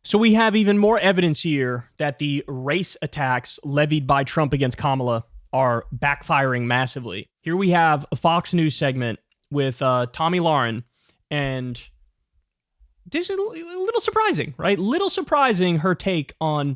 So we have even more evidence here that the race attacks levied by Trump against Kamala are backfiring massively. Here we have a Fox News segment with Tomi Lahren, and this is a little surprising, right? Little surprising, her take on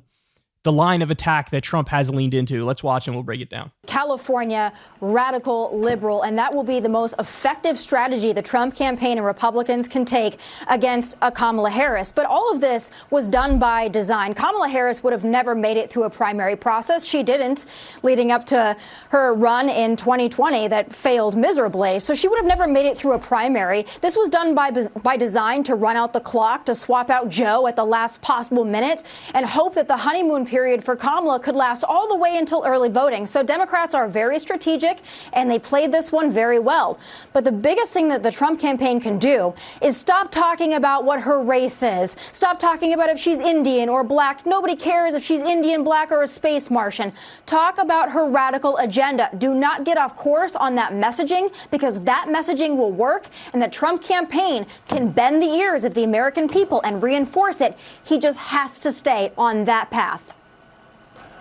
the line of attack that Trump has leaned into. Let's watch and we'll break it down. California, radical liberal, and that will be the most effective strategy the Trump campaign and Republicans can take against Kamala Harris. But all of this was done by design. Kamala Harris would have never made it through a primary process. She didn't, leading up to her run in 2020 that failed miserably. So she would have never made it through a primary. This was done by design to run out the clock, to swap out Joe at the last possible minute, and hope that the honeymoon period for Kamala could last all the way until early voting. So Democrats are very strategic, and they played this one very well. But the biggest thing that the Trump campaign can do is stop talking about what her race is. Stop talking about if she's Indian or black. Nobody cares if she's Indian, black, or a space Martian. Talk about her radical agenda. Do not get off course on that messaging, because that messaging will work, and the Trump campaign can bend the ears of the American people and reinforce it. He just has to stay on that path.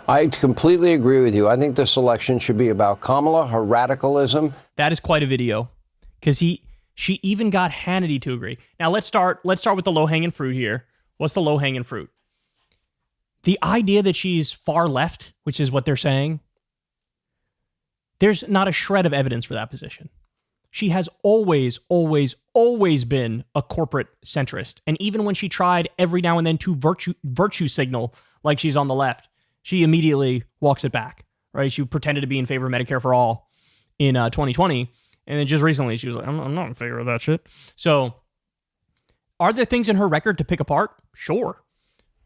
I completely agree with you. I think this election should be about Kamala, her radicalism. That is quite a video, because she even got Hannity to agree. Now let's start with the low-hanging fruit here. What's the low-hanging fruit? The idea that she's far left, which is what they're saying, there's not a shred of evidence for that position. She has always, always, always been a corporate centrist. And even when she tried every now and then to virtue signal like she's on the left, she immediately walks it back, right? She pretended to be in favor of Medicare for all in 2020. And then just recently, she was like, I'm not in favor of that shit. So are there things in her record to pick apart? Sure.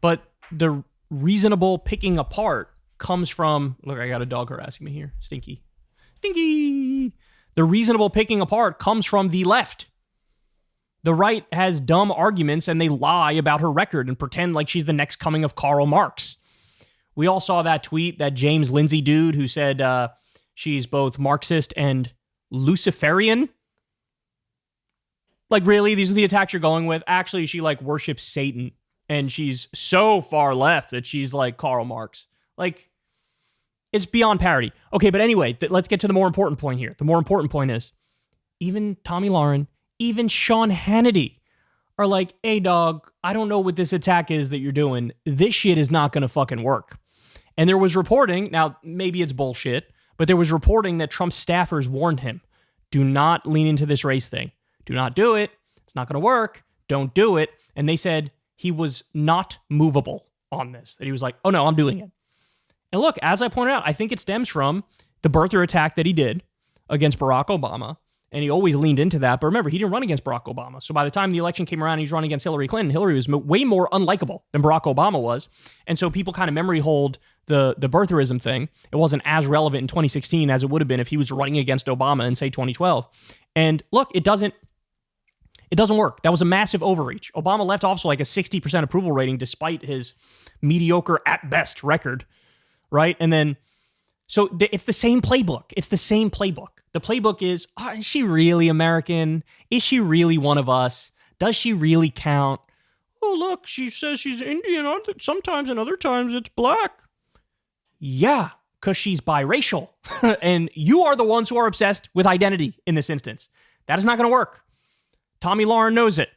But the reasonable picking apart comes from, look, I got a dog harassing me here. Stinky. Stinky. The reasonable picking apart comes from the left. The right has dumb arguments and they lie about her record and pretend like she's the next coming of Karl Marx. We all saw that tweet, that James Lindsay dude who said she's both Marxist and Luciferian. Like, really? These are the attacks you're going with? Actually, she, like, worships Satan. And she's so far left that she's like Karl Marx. Like, it's beyond parody. Okay, but anyway, let's get to the more important point here. The more important point is, even Tomi Lahren, even Sean Hannity are like, hey, dog, I don't know what this attack is that you're doing. This shit is not going to fucking work. And there was reporting, now maybe it's bullshit, but there was reporting that Trump's staffers warned him, do not lean into this race thing. Do not do it. It's not going to work. Don't do it. And they said he was not movable on this, that he was like, oh no, I'm doing it. And look, as I pointed out, I think it stems from the birther attack that he did against Barack Obama. And he always leaned into that. But remember, he didn't run against Barack Obama. So by the time the election came around, he was running against Hillary Clinton. Hillary was way more unlikable than Barack Obama was. And so people kind of memory hold the birtherism thing. It wasn't as relevant in 2016 as it would have been if he was running against Obama in, say, 2012. And look, it doesn't work. That was a massive overreach. Obama left office with like a 60% approval rating despite his mediocre at best record, right? And then, so it's the same playbook. It's the same playbook. The playbook is, is she really American? Is she really one of us? Does she really count? Oh, look, she says she's Indian sometimes, and other times it's black. Yeah, because she's biracial. And you are the ones who are obsessed with identity in this instance. That is not going to work. Tomi Lahren knows it.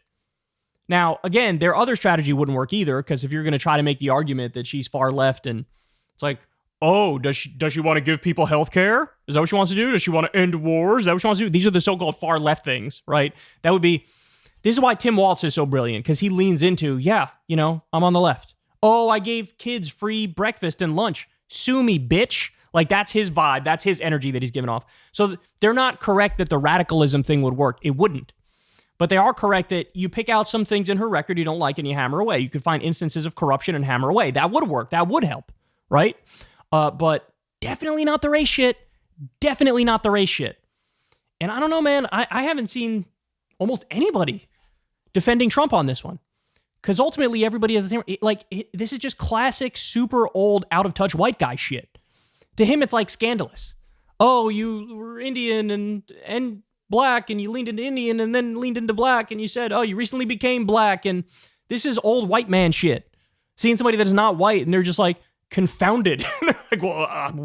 Now, again, their other strategy wouldn't work either, because if you're going to try to make the argument that she's far left and it's like, oh, does she want to give people health care? Is that what she wants to do? Does she want to end wars? Is that what she wants to do? These are the so-called far left things, right? That would be, this is why Tim Walz is so brilliant, because he leans into, yeah, you know, I'm on the left. Oh, I gave kids free breakfast and lunch. Sue me, bitch. Like, that's his vibe. That's his energy that he's giving off. So they're not correct that the radicalism thing would work. It wouldn't. But they are correct that you pick out some things in her record you don't like and you hammer away. You could find instances of corruption and hammer away. That would work. That would help, right? But definitely not the race shit. Definitely not the race shit. And I don't know, man. I haven't seen almost anybody defending Trump on this one. Because ultimately, everybody has the same... this is just classic, super old, out-of-touch white guy shit. To him, it's like scandalous. Oh, you were Indian and black, and you leaned into Indian and then leaned into black, and you said, oh, you recently became black, and this is old white man shit. Seeing somebody that is not white and they're just like confounded. They're like,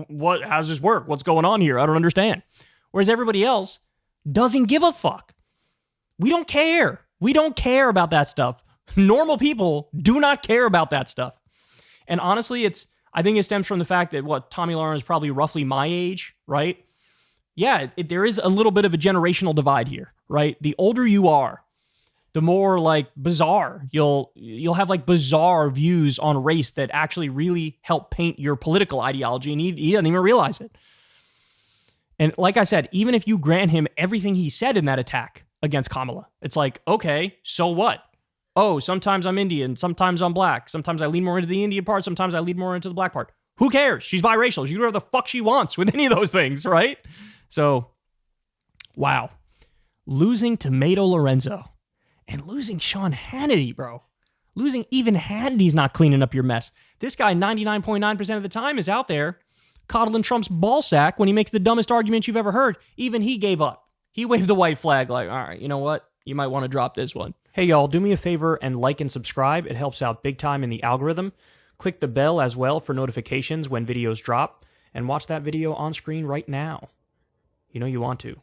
well, how's this work? What's going on here? I don't understand. Whereas everybody else doesn't give a fuck. We don't care. We don't care about that stuff. Normal people do not care about that stuff. And honestly, I think it stems from the fact that Tomi Lahren is probably roughly my age, right? Yeah, there is a little bit of a generational divide here, right? The older you are, the more like bizarre you'll have like bizarre views on race that actually really help paint your political ideology, and he doesn't even realize it. And like I said, even if you grant him everything he said in that attack against Kamala, it's like, okay, so what? Oh, sometimes I'm Indian, sometimes I'm black, sometimes I lean more into the Indian part, sometimes I lean more into the black part. Who cares? She's biracial. She can do whatever the fuck she wants with any of those things, right? So, wow. Losing Tomato Lorenzo and losing Sean Hannity, bro. Losing even Hannity's not cleaning up your mess. This guy, 99.9% of the time, is out there coddling Trump's ballsack when he makes the dumbest arguments you've ever heard. Even he gave up. He waved the white flag like, all right, you know what? You might want to drop this one. Hey, y'all, do me a favor and like and subscribe. It helps out big time in the algorithm. Click the bell as well for notifications when videos drop. And watch that video on screen right now. You know you want to.